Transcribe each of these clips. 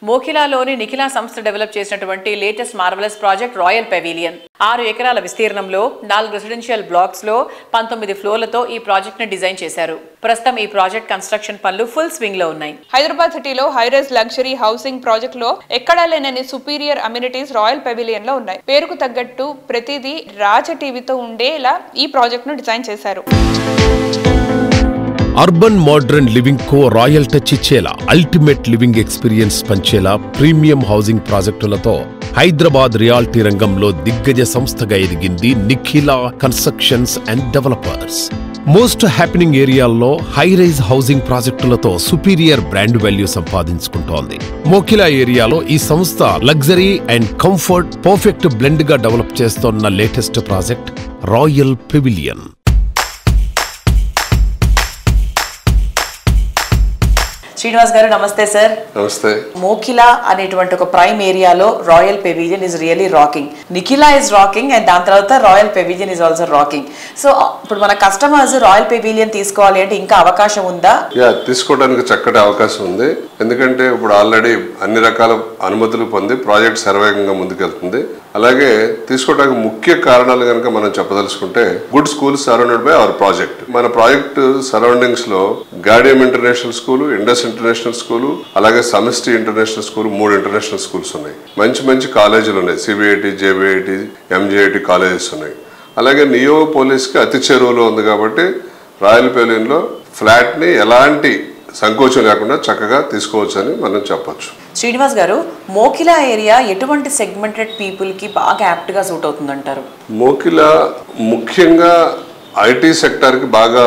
మోకిలాలోని నిఖిలా సంస్థ డెవలప్ చేసినటువంటి latest marvellous project royal pavilion 6 ఎకరాల విస్తీర్ణంలో 4 రెసిడెన్షియల్ బ్లాక్స్ లో 19 ఫ్లోర్లతో ఈ ప్రాజెక్ట్ ని డిజైన్ చేశారు. ప్రస్తుతం ఈ ప్రాజెక్ట్ కన్స్ట్రక్షన్ పనులు ఫుల్ స్వింగ్ లో ఉన్నాయి. హైదరాబాద్ సిటీలో హైరైజ్ లగ్జరీ హౌసింగ్ ప్రాజెక్ట్ లో ఎక్కడా లేనని సుపీరియర్ అమ్యూనిటీస్ రాయల్ పెవిలియన్ లో ఉన్నాయి. పేరుకు తగ్గట్టు ప్రతిదీ రాజ టీవీతో ఉండేలా ఈ ప్రాజెక్ట్ ను డిజైన్ చేశారు. అర్బన్ మోడర్న్ లివింగ్ కో రాయల్ టచ్ ఇచ్చేలా అల్టిమేట్ లివింగ్ ఎక్స్పీరియన్స్ పంచేలా ప్రీమియం హౌసింగ్ ప్రాజెక్టులతో హైదరాబాద్ రియాలిటీ రంగంలో దిగ్గజ సంస్థగా ఎదిగింది Nikhila constructions and developers. Most happening ఏరియాల్లో హైరైజ్ హౌసింగ్ ప్రాజెక్టులతో సుపీరియర్ బ్రాండ్ వాల్యూ సంపాదించుకుంటోంది. మోకిలా ఏరియాలో ఈ సంస్థ luxury and comfort perfect blend గా డెవలప్ చేస్తోన్న latest project royal pavilion. Srinivas garu నమస్తే సార్. నమస్తే. మోకిలా అనేటువంటి ఒక ప్రైమ్ ఏరియాలో royal pavilion is really rocking. Nikhila is rocking and దాని తర్వాత royal pavilion is also rocking. So ఇప్పుడు మన కస్టమర్స్ రాయల్ పెవిలియన్ తీసుకోవాలి అంటే ఇంకా అవకాశం ఉందా? తీసుకోవడానికి చక్కటి అవకాశం ఉంది. ఎందుకంటే ఇప్పుడు ఆల్రెడీ అన్ని రకాల అనుమతులు పొంది ప్రాజెక్ట్ శరవేగంగా ముందుకెళ్తుంది. అలాగే తీసుకోవడానికి ముఖ్య కారణాలు కనుక మనం చెప్పదలుచుకుంటే good schools surrounded by our project. మన ప్రాజెక్ట్ సరౌండింగ్స్ లో Gaudium international school, Indus international school, అలాగే Samishti international school, 3 international schools ఉన్నాయి. మంచి మంచి కాలేజీలు ఉన్నాయి. సిబిఐటి, జేబిఐటి, ఎంజేఐటి కాలేజెస్ ఉన్నాయి. అలాగే నియోపోలిస్ కి అతి చేరువలో ఉంది కాబట్టి రాయల్ పెవిలియన్ లో ఫ్లాట్ ని ఎలాంటి సంకోచం లేకుండా చక్కగా తీసుకోవచ్చని మనం చెప్పొచ్చు. శ్రీనివాస్ గారు, మోకిలా ఏరియా ఎటువంటి సెగ్మెంటెడ్ పీపుల్ కి బాగా యాప్ట్ గా సూట్ అవుతుందంటారు? మోకిలా ముఖ్యంగా ఐటీ సెక్టార్ కి బాగా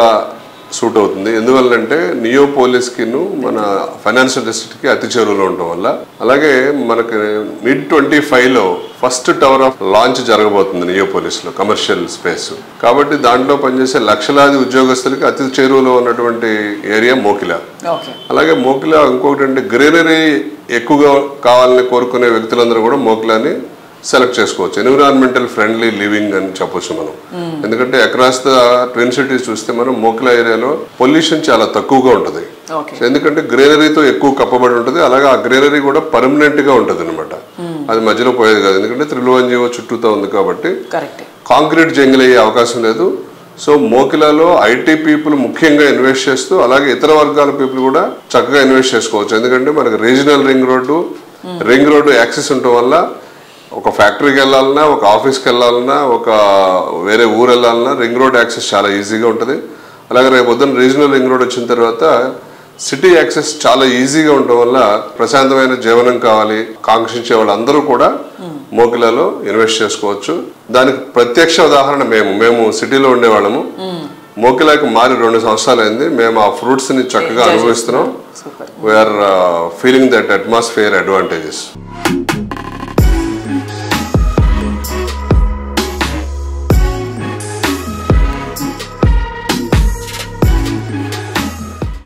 సూట్ అవుతుంది. ఎందువల్లంటే నియోపోలిస్ కి మన ఫైనాన్షియల్ డిస్ట్రిక్ట్ కి అతి చేరువలో ఉండటం వల్ల. అలాగే మనకి mid-25 లో ఫస్ట్ టవర్ ఆఫ్ లాంచ్ జరగబోతుంది నియోపోలిస్ లో, కమర్షియల్ స్పేస్. కాబట్టి దాంట్లో పనిచేసే లక్షలాది ఉద్యోగస్తులకి అతి చేరువలో ఉన్నటువంటి ఏరియా మోకిలా. అలాగే మోకిలా ఇంకొకటి అంటే గ్రీనరీ ఎక్కువగా కావాలని కోరుకునే వ్యక్తులందరూ కూడా మోకిలాని సెలెక్ట్ చేసుకోవచ్చు. ఎన్విరాన్మెంటల్ ఫ్రెండ్లీ లివింగ్ అని చెప్పొచ్చు మనం. ఎందుకంటే అక్రాస్ ద ట్విన్ సిటీస్ చూస్తే మనం మోకిలా ఏరియాలో పొల్యూషన్ చాలా తక్కువగా ఉంటుంది. ఎందుకంటే గ్రీనరీతో ఎక్కువ కప్పబడి ఉంటుంది. అలాగే ఆ గ్రీనరీ కూడా పర్మనెంట్ గా ఉంటుంది అనమాట. అది మధ్యలో పోయేది కాదు. ఎందుకంటే 301 చుట్టూతో ఉంది కాబట్టి కాంక్రీట్ జంగిల్ అయ్యే అవకాశం లేదు. సో మోకిలాలో ఐటీ పీపుల్ ముఖ్యంగా ఇన్వెస్ట్ చేస్తూ, అలాగే ఇతర వర్గాల పీపుల్ కూడా చక్కగా ఇన్వెస్ట్ చేసుకోవచ్చు. ఎందుకంటే మనకి రీజనల్ రింగ్ రోడ్డు యాక్సెస్ ఉండటం వల్ల ఒక ఫ్యాక్టరీకి వెళ్ళాలన్నా, ఒక ఆఫీస్కి వెళ్ళాలన్నా, ఒక వేరే ఊరు వెళ్ళాలన్నా రింగ్ రోడ్ యాక్సెస్ చాలా ఈజీగా ఉంటుంది. అలాగే రేపు పొద్దున్న రీజనల్ రింగ్ రోడ్ వచ్చిన తర్వాత సిటీ యాక్సెస్ చాలా ఈజీగా ఉండటం వల్ల ప్రశాంతమైన జీవనం కావాలి కాంక్షించే వాళ్ళందరూ కూడా మోకిలాలో ఇన్వెస్ట్ చేసుకోవచ్చు. దానికి ప్రత్యక్ష ఉదాహరణ మేము సిటీలో ఉండేవాళ్ళము. మోకిలాకి మారి 2 సంవత్సరాలు అయింది. మేము ఆ ఫ్రూట్స్ ని చక్కగా అనుభవిస్తున్నాం. We are feeling that atmosphere advantages.